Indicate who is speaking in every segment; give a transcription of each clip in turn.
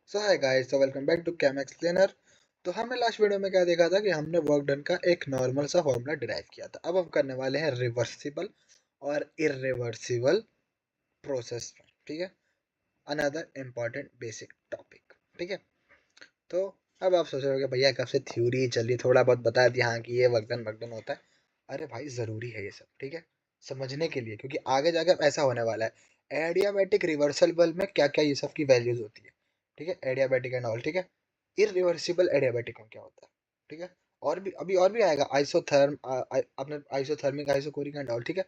Speaker 1: सो hi guys, तो welcome back to cam explainer. तो हमने लास्ट वीडियो में क्या देखा था कि हमने वर्क डन का एक नॉर्मल सा फॉर्मूला डिराइव किया था। अब हम करने वाले हैं रिवर्सिबल और इरिवर्सिबल प्रोसेस। ठीक है, अनदर इम्पॉर्टेंट बेसिक टॉपिक। ठीक है, तो अब आप सोच रहे हो कि भैया कब से थ्योरी चली, थोड़ा बहुत बता दिया हाँ कि ये वर्क डन होता है। अरे भाई ज़रूरी है ये सब, ठीक है, समझने के लिए, क्योंकि आगे जाकर ऐसा होने वाला है। एडियाबैटिक रिवर्सिबल में क्या क्या ये सब की वैल्यूज होती है, ठीक है, एडियाबैटिक एंड ऑल, ठीक है। इरिवर्सिबल एडियाबैटिक में क्या होता है, ठीक है। और भी अभी और भी आएगा, आइसोथर्म, अपने आइसोथर्मिक, आइसोकोरिक एंड ऑल, ठीक है।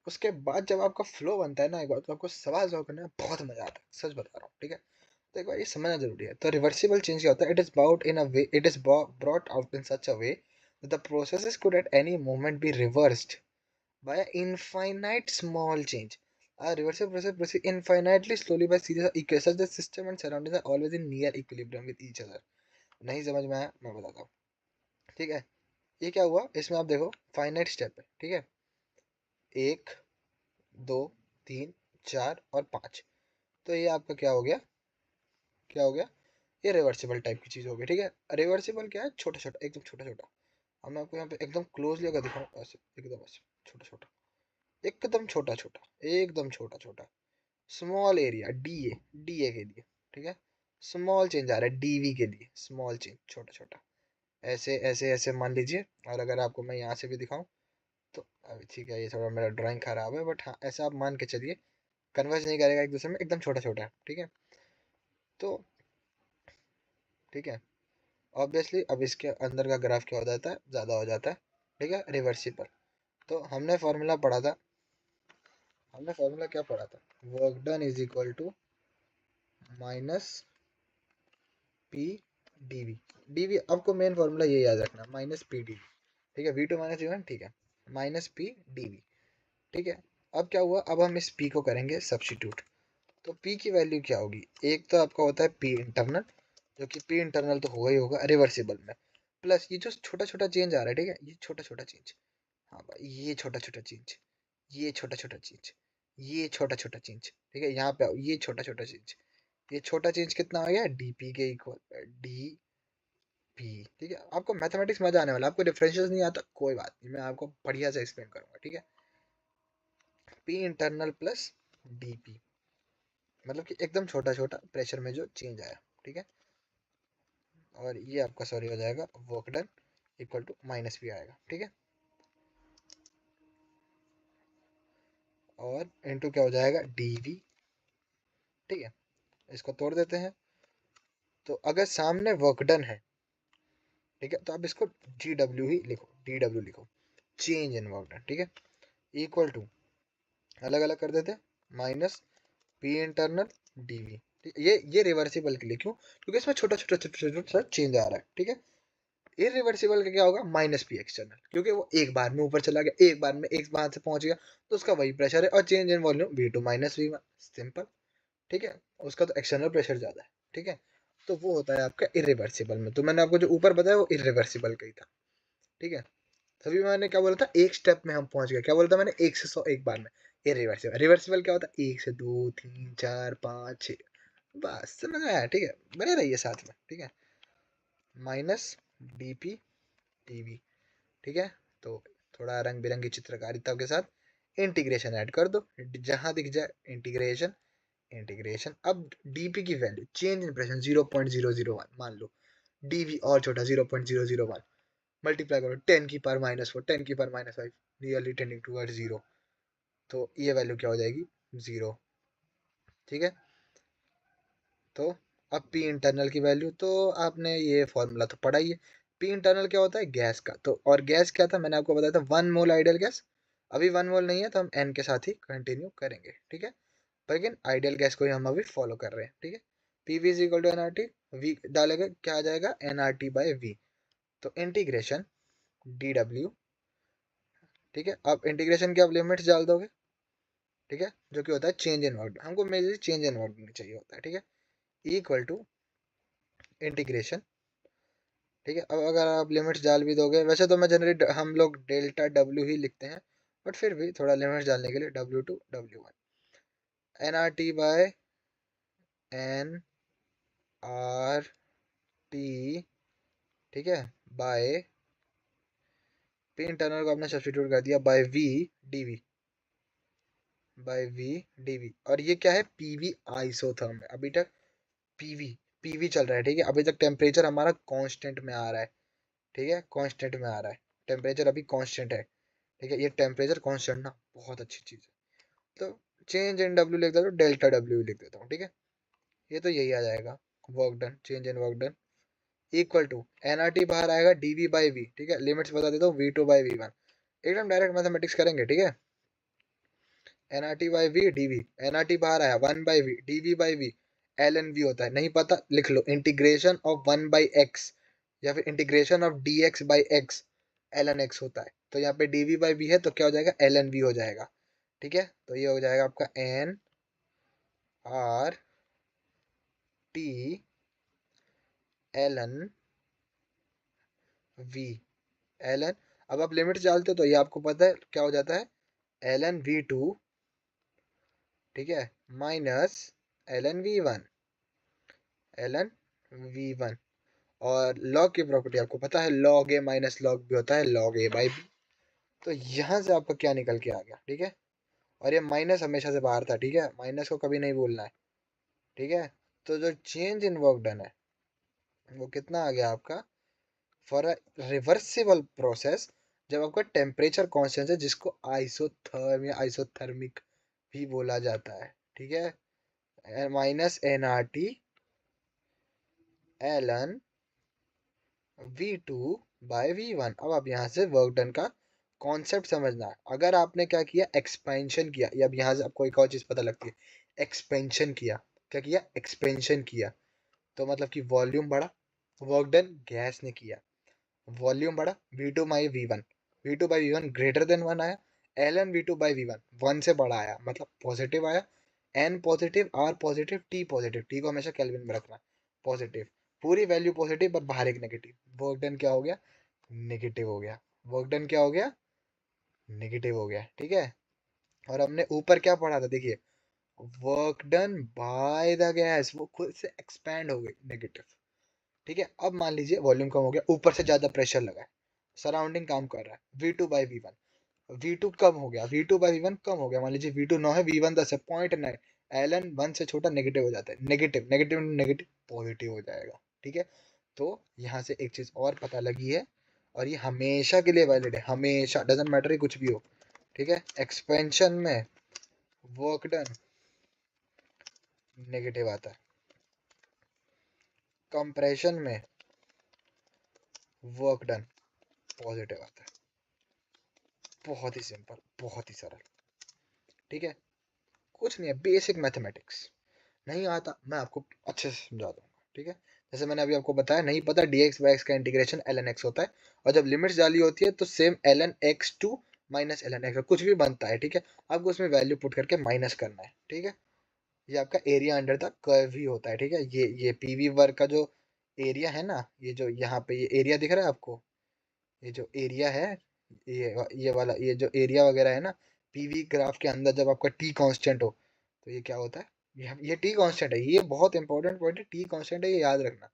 Speaker 1: उसके बाद जब आपका फ्लो बनता है ना एक बार, तो आपको सवाल सॉल्व करने में बहुत मजा आता है, सच बता रहा हूँ, ठीक है। तो एक बार ये समझना जरूरी है। तो रिवर्सिबल चेंज क्या होता है? It is bought in a way, it is brought out in such a way the process could at any moment be reversed by an infinite small change. A reversible process proceeds infinitely slowly by series of equations. The system and surroundings are always in near equilibrium with each other. नहीं समझ में आया? मैं बताता हूँ, ठीक है। ये क्या हुआ इसमें, आप देखो, फाइनाइट स्टेप है, ठीक है। एक, दो, तीन, चार और पाँच। तो ये आपका क्या हो गया, क्या हो गया? ये रिवर्सिबल टाइप की चीज हो गई, ठीक है। रिवर्सिबल क्या है? छोटा छोटा, एकदम छोटा छोटा। अब मैं आपको यहाँ पे एकदम क्लोजली अगर दिखाऊं, ऐसे एकदम ऐसे छोटा छोटा, एकदम छोटा छोटा, एकदम छोटा छोटा, स्मॉल एरिया, डीए के लिए, ठीक है। स्मॉल चेंज आ रहा है डीवी के लिए, स्मॉल चेंज, छोटा छोटा, ऐसे ऐसे ऐसे मान लीजिए। और अगर आपको मैं यहाँ से भी दिखाऊं तो अभी ठीक है, ये थोड़ा मेरा ड्राइंग खराब है, बट हाँ ऐसा आप मान के चलिए, कन्वर्ज नहीं करेगा एक दूसरे में, एकदम छोटा छोटा है, ठीक है। तो ठीक है, ऑब्वियसली अब इसके अंदर का ग्राफ क्या हो जाता है, ज़्यादा हो जाता है, ठीक है, रिवर्सिबल। तो हमने फार्मूला क्या पढ़ा था? Work done is equal to minus P DV. DV आपको मेन फार्मूला ये याद रखना, माइनस पी डीवी, ठीक है। V two minus V one, ठीक है, माइनस पी डीवी, ठीक है। अब क्या हुआ, अब हम इस पी को करेंगे सब्स्टिट्यूट। तो पी की वैल्यू क्या होगी? एक तो आपका होता है पी इंटरनल, जो कि पी इंटरनल तो होगा ही होगा रिवर्सिबल में, प्लस ये जो छोटा छोटा चेंज आ रहा है, ठीक है, ये छोटा छोटा चेंज, हाँ भाई ये छोटा छोटा चेंज, ये छोटा छोटा चेंज, ये छोटा छोटा चेंज, ठीक है। यहाँ पे आओ, ये छोटा छोटा चेंज, ये छोटा चेंज कितना आ गया? डीपी के इक्वल डी पी, ठीक है। आपको मैथमेटिक्स मजा आने वाला, आपको डिफरेंशियल नहीं आता कोई बात नहीं, मैं आपको बढ़िया से एक्सप्लेन करूंगा, ठीक है। पी इंटरनल प्लस डीपी, मतलब कि एकदम छोटा छोटा प्रेशर में जो चेंज आया, ठीक है। और ये आपका सॉरी हो जाएगा work done equal to minus P आएगा, ठीक है। और इनटू क्या हो जाएगा? डीवी, ठीक है। इसको तोड़ देते हैं, तो अगर सामने वर्क डन है, ठीक है, तो आप इसको डी डब्ल्यू ही लिखो, डी डब्ल्यू लिखो, चेंज इन वर्क डन, ठीक है, इक्वल टू, अलग अलग कर देते हैं, माइनस पी इंटरनल डीवी। ये रिवर्सिबल के लिए, क्यों? क्योंकि इसमें छोटा छोटा छोटा छोटा चेंज आ रहा है, ठीक है। इरिवर्सिबल का क्या होगा? माइनस पी एक्सटर्नल, क्योंकि वो एक बार में ऊपर चला गया, एक बार में एक बार से पहुंच गया, तो उसका वही प्रेशर है। और change in volume V two minus V one, simple, ठीक है। उसका तो एक्सटर्नल प्रेशर ज्यादा है, ठीक है। तो वो होता है आपका इरिवर्सिबल में। तो मैंने आपको जो ऊपर बताया वो इरिवर्सिबल का ही था, ठीक है। तभी मैंने क्या बोला था, एक स्टेप में हम पहुंच गए, क्या बोला था मैंने? एक से 100 एक बार में। ये रिवर्सिबल, रिवर्सिबल क्या होता है? एक से दो, तीन, चार, पाँच, छः, बस समझ में आया, ठीक है। बने रहिए साथ में, ठीक है। माइनस डीपी टीवी, ठीक है। तो थोड़ा रंग बिरंगी चित्रकारिता के साथ इंटीग्रेशन ऐड कर दो, जहां दिख जाए इंटीग्रेशन, इंटीग्रेशन। अब डीपी की वैल्यू, चेंज इन प्रेशर 0.001 मान लो, डीवी और छोटा 0.001, मल्टीप्लाई करो 10 की पावर माइनस 4, 10 की power minus 5, nearly tending toward zero. तो ये वैल्यू क्या हो जाएगी? जीरो, ठीक है। तो अब पी इंटरनल की वैल्यू, तो आपने ये फॉर्मूला तो पढ़ा ही है। पी इंटरनल क्या होता है? गैस का। तो और गैस क्या था? मैंने आपको बताया था 1 मोल आइडियल गैस। अभी 1 मोल नहीं है तो हम एन के साथ ही कंटिन्यू करेंगे, ठीक है। लेकिन आइडियल गैस को ही हम अभी फॉलो कर रहे हैं, ठीक है। P V is equal to N R T, V डालेगा क्या आ जाएगा? N R T by V. तो इंटीग्रेशन डी डब्ल्यू, ठीक है। अब इंटीग्रेशन की आप लिमिट्स डाल दोगे, ठीक है, जो कि होता है चेंज इन वर्ड, हमको मेजरली चेंज इन वर्ड चाहिए होता है, ठीक है, इक्वल टू इंटीग्रेशन, ठीक है। अब अगर आप लिमिट्स डाल भी दोगे, वैसे तो मैं जनरली हम लोग डेल्टा डब्ल्यू ही लिखते हैं, बट फिर भी थोड़ा लिमिट्स डालने के लिए W two W one, N R T by N R T, ठीक है, बाय पी इंटरनल को आपने सब्स्टिट्यूट कर दिया by V DV, by V DV. और ये क्या है, पीवी आइसोथर्म है। अभी तक पीवी पीवी चल रहा है, ठीक है। अभी तक टेम्परेचर हमारा कांस्टेंट में आ रहा है, ठीक है, कांस्टेंट में आ रहा है, टेम्परेचर अभी कांस्टेंट है, ठीक है। ये टेम्परेचर कांस्टेंट ना बहुत अच्छी चीज़ है। तो चेंज इन डब्ल्यू लिख देता हूँ, डेल्टा डब्ल्यू लिख देता हूँ, ठीक है। ये तो यही आ जाएगा, work done, change in work done equal to N R T बाहर आएगा डीवी बाई वी, ठीक है। लिमिट्स बता देता हूँ, V two by V one, एकदम डायरेक्ट मैथमेटिक्स करेंगे, ठीक है। N R T by V D V, N R T बाहर आया one by V D V by V, L N V होता है, नहीं पता लिख लो, integration of one by X या फिर integration of D X by X L N X होता है। तो यहाँ पे डी वी बाई वी है तो क्या हो जाएगा, एल एन वी हो जाएगा, ठीक है। तो ये हो जाएगा आपका N R T L N V, L N. अब आप लिमिट डालते हो तो ये आपको पता है क्या हो जाता है, एल एन वी टू, ठीक है, minus L N V one, L N V one. और लॉग की प्रॉपर्टी आपको पता है, log A minus log B होता है लॉग ए बाई बी। तो यहाँ से आपका क्या निकल के आ गया, ठीक है। और ये माइनस हमेशा से बाहर था, ठीक है, माइनस को कभी नहीं बोलना है, ठीक है। तो जो चेंज इन वर्क डन है वो कितना आ गया आपका, फॉर अ रिवर्सिबल प्रोसेस, जब आपका टेम्परेचर कांस्टेंट है, जिसको आइसोथर्म या आइसोथर्मिक भी बोला जाता है, ठीक है, minus N R T L N V two by V one. अब आप यहाँ से वर्क डन का कॉन्सेप्ट समझना है। अगर आपने क्या किया, एक्सपेंशन किया, या अब यहाँ से आपको एक और चीज़ पता लगती है, एक्सपेंशन किया, क्या किया, एक्सपेंशन किया, तो मतलब कि वॉल्यूम बढ़ा, वर्क डन गैस ने किया, वॉल्यूम बढ़ा, V two by V one, V two by V one greater than one आया, L N V two by V one one से बड़ा आया, मतलब पॉजिटिव आया, N positive, R positive, T को हमेशा केल्विन में रखना, पॉजिटिव, पूरी वैल्यू पॉजिटिव पर बाहर एक नेगेटिव। वर्क डन क्या हो गया, नेगेटिव हो गया, वर्क डन क्या हो गया, नेगेटिव हो गया, ठीक है। और हमने ऊपर क्या पढ़ा था, देखिए, work done by the gas, वो खुद से एक्सपैंड हो गई, नेगेटिव, ठीक है। अब मान लीजिए वॉल्यूम कम हो गया, ऊपर से ज्यादा प्रेशर लगा है, सराउंडिंग काम कर रहा है, V two by V one, V two कम हो गया, V two by V one कम हो गया, मान लीजिए वी टू 9 है, वी वन 10 है, 0.9, एल एन वन से छोटा नेगेटिव हो जाता है, नेगेटिव नेगेटिव नेगेटिव पॉजिटिव हो जाएगा, ठीक है। तो यहाँ से एक चीज और पता लगी है, और ये हमेशा के लिए वैलिड है, हमेशा, डजेंट मैटर कुछ भी हो, ठीक है। एक्सपेंशन में वर्क डन नेगेटिव आता है, कंप्रेशन में वर्क डन पॉजिटिव आता है। बहुत ही सिंपल, बहुत ही सरल, ठीक है। कुछ नहीं है, बेसिक मैथमेटिक्स। नहीं आता मैं आपको अच्छे से समझा दूंगा, ठीक है। जैसे मैंने अभी आपको बताया, नहीं पता dx by x का इंटीग्रेशन ln x होता है, और जब लिमिट्स डाली होती है तो same ln x two minus ln x कुछ भी बनता है, ठीक है। आपको उसमें वैल्यू पुट करके माइनस करना है, ठीक है। ये आपका एरिया अंडर द कर्व ही होता है, ठीक है। ये पीवी वर्ग का जो एरिया है ना, ये जो यहाँ पे ये एरिया दिख रहा है आपको, ये जो एरिया है, ये वाला, ये जो एरिया वगैरह है ना, पीवी ग्राफ के अंदर जब आपका टी कांस्टेंट हो तो ये क्या होता है, ये टी कांस्टेंट है, ये बहुत इंपॉर्टेंट पॉइंट है, टी कांस्टेंट है, ये याद रखना,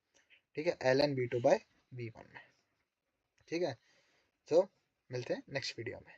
Speaker 1: ठीक है, L N B two by V one में, ठीक है। तो मिलते हैं नेक्स्ट वीडियो में।